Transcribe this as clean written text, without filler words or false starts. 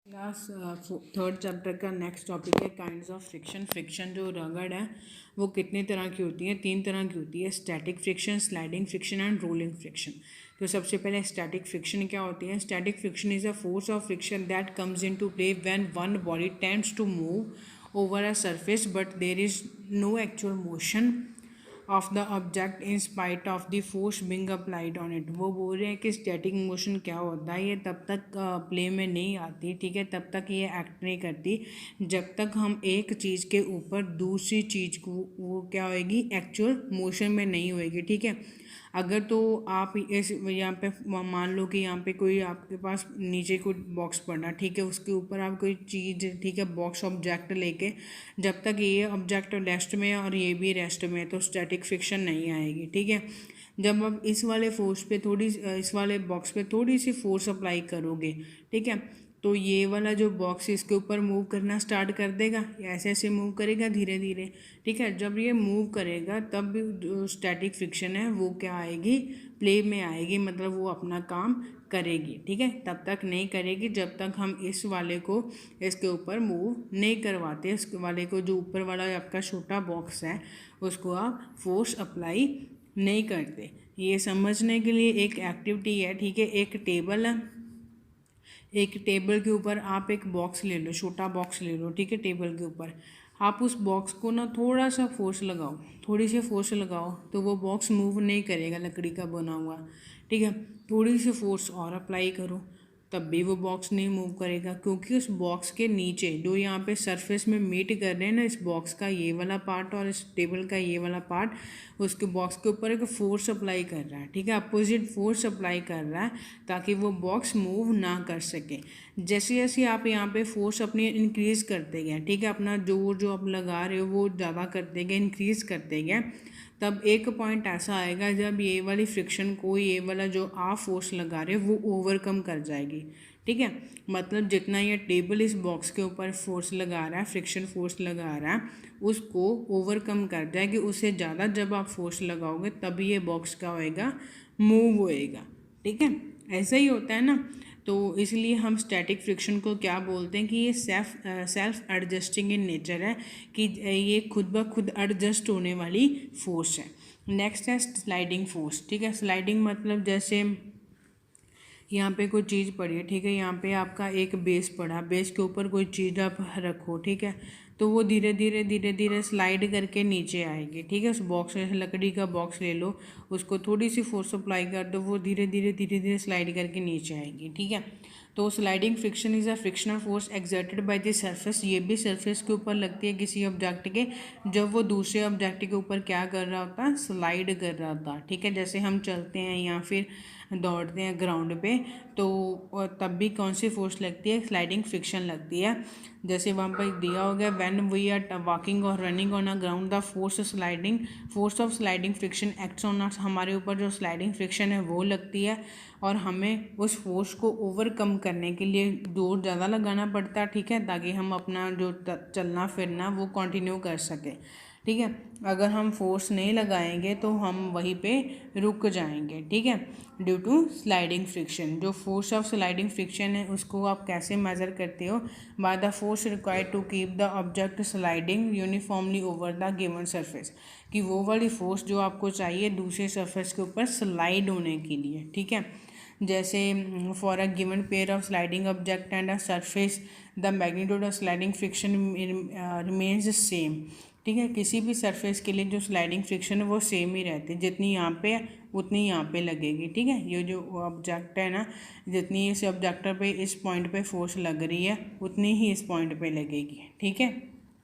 Last third chapter का next topic है kinds of friction. Friction जो रगड़ है वो कितने तरह की होती है? 3 तरह की होती है, static friction, sliding friction and rolling friction. तो सबसे पहले स्टैटिक फ्रिक्शन क्या होती है? Static friction is a force of friction that comes into play when one body tends to move over a surface but there is no actual motion of the object in spite of the force being applied on it. वो बोल रहे हैं कि static motion क्या होता है, ये तब तक प्ले में नहीं आती, ठीक है, तब तक ये एक्ट नहीं करती जब तक हम एक चीज़ के ऊपर दूसरी चीज़ को वो क्या होएगी, एक्चुअल मोशन में नहीं होएगी, ठीक है। अगर तो आप इस यहाँ पे मान लो कि यहाँ पे कोई आपके पास नीचे कोई बॉक्स पड़ा, ठीक है, उसके ऊपर आप कोई चीज़, ठीक है, बॉक्स ऑब्जेक्ट लेके जब तक ये ऑब्जेक्ट रेस्ट में है और ये भी रेस्ट में है तो स्टैटिक फ्रिक्शन नहीं आएगी, ठीक है। जब आप इस वाले फोर्स पे इस वाले बॉक्स पे थोड़ी सी फोर्स अप्लाई करोगे, ठीक है, तो ये वाला जो बॉक्स इसके ऊपर मूव करना स्टार्ट कर देगा, ऐसे ऐसे मूव करेगा धीरे धीरे, ठीक है। जब ये मूव करेगा तब भी जो स्टैटिक फ्रिक्शन है वो क्या आएगी, प्ले में आएगी, मतलब वो अपना काम करेगी, ठीक है। तब तक नहीं करेगी जब तक हम इस वाले को इसके ऊपर मूव नहीं करवाते। इस वाले को जो ऊपर वाला आपका छोटा बॉक्स है उसको आप फोर्स अप्लाई नहीं करते। ये समझने के लिए एक एक्टिविटी है, ठीक है। एक टेबल है, एक टेबल के ऊपर आप एक बॉक्स ले लो, छोटा बॉक्स ले लो, ठीक है। टेबल के ऊपर आप उस बॉक्स को ना थोड़ा सा फोर्स लगाओ, थोड़ी सी फोर्स लगाओ तो वो बॉक्स मूव नहीं करेगा, लकड़ी का बना हुआ, ठीक है। थोड़ी सी फोर्स और अप्लाई करो तब भी वो बॉक्स नहीं मूव करेगा, क्योंकि उस बॉक्स के नीचे जो यहाँ पे सरफेस में मीट कर रहे हैं ना, इस बॉक्स का ये वाला पार्ट और इस टेबल का ये वाला पार्ट, उसके बॉक्स के ऊपर एक फोर्स अप्लाई कर रहा है, ठीक है, अपोजिट फोर्स अप्लाई कर रहा है ताकि वो बॉक्स मूव ना कर सके। जैसे जैसे आप यहाँ पे फोर्स अपनी इंक्रीज़ करते गए, ठीक है, अपना जोर जो आप लगा रहे हो वो ज़्यादा करते गए, इंक्रीज़ करते गए, तब एक पॉइंट ऐसा आएगा जब ये वाली फ्रिक्शन को, ये वाला जो आप फोर्स लगा रहे हो वो ओवरकम कर जाएगी, ठीक है। मतलब जितना ये टेबल इस बॉक्स के ऊपर फोर्स लगा रहा है, फ्रिक्शन फोर्स लगा रहा है, उसको ओवरकम कर जाएगी। उससे ज़्यादा जब आप फोर्स लगाओगे तभी ये बॉक्स क्या होएगा, मूव होएगा, ठीक है। ऐसा ही होता है ना। तो इसलिए हम स्टैटिक फ्रिक्शन को क्या बोलते हैं कि ये सेल्फ एडजस्टिंग इन नेचर है, कि ये खुद ब खुद एडजस्ट होने वाली फोर्स है। नेक्स्ट है स्लाइडिंग फोर्स, ठीक है। स्लाइडिंग मतलब जैसे यहाँ पे कोई चीज़ पड़ी है, ठीक है, यहाँ पे आपका एक बेस पड़ा, बेस के ऊपर कोई चीज़ आप रखो, ठीक है, तो वो धीरे धीरे धीरे धीरे स्लाइड करके नीचे आएगी, ठीक है। उस बॉक्स में लकड़ी का बॉक्स ले लो, उसको थोड़ी सी फोर्स अप्लाई कर दो, वो धीरे धीरे स्लाइड करके नीचे आएगी, ठीक है। तो sliding friction is a frictional force exerted by the surface. ये भी सरफेस के ऊपर लगती है किसी ऑब्जेक्ट के, जब वो दूसरे ऑब्जेक्ट के ऊपर क्या कर रहा होता है, स्लाइड कर रहा होता, ठीक है। जैसे हम चलते हैं या फिर दौड़ते हैं ग्राउंड पे, तो तब भी कौन सी फोर्स लगती है, स्लाइडिंग फ्रिक्शन लगती है। जैसे वहाँ पर दिया हो गया, व्हेन वी आर वॉकिंग और running on a ground the force of sliding friction acts on us. हमारे ऊपर जो स्लाइडिंग फ्रिक्शन है वो लगती है और हमें उस फोर्स को ओवरकम करने के लिए जोर ज़्यादा लगाना पड़ता है, ठीक है, ताकि हम अपना जो चलना फिरना वो कंटिन्यू कर सकें, ठीक है। अगर हम फोर्स नहीं लगाएंगे तो हम वहीं पे रुक जाएंगे, ठीक है, ड्यू टू स्लाइडिंग फ्रिक्शन। जो फोर्स ऑफ स्लाइडिंग फ्रिक्शन है उसको आप कैसे मेज़र करते हो, by the force required to keep the object sliding uniformly over the given surface, कि वो वाली फोर्स जो आपको चाहिए दूसरे सरफेस के ऊपर स्लाइड होने के लिए, ठीक है। जैसे for a given pair of sliding object and a surface the magnitude of sliding friction remains same, ठीक है। किसी भी सरफेस के लिए जो स्लाइडिंग फ्रिक्शन है वो सेम ही रहती है, जितनी यहाँ पे है उतनी यहाँ पे लगेगी, ठीक है। ये जो ऑब्जेक्ट है ना, जितनी इस ऑब्जेक्ट पे इस पॉइंट पे फोर्स लग रही है उतनी ही इस पॉइंट पे लगेगी, ठीक है।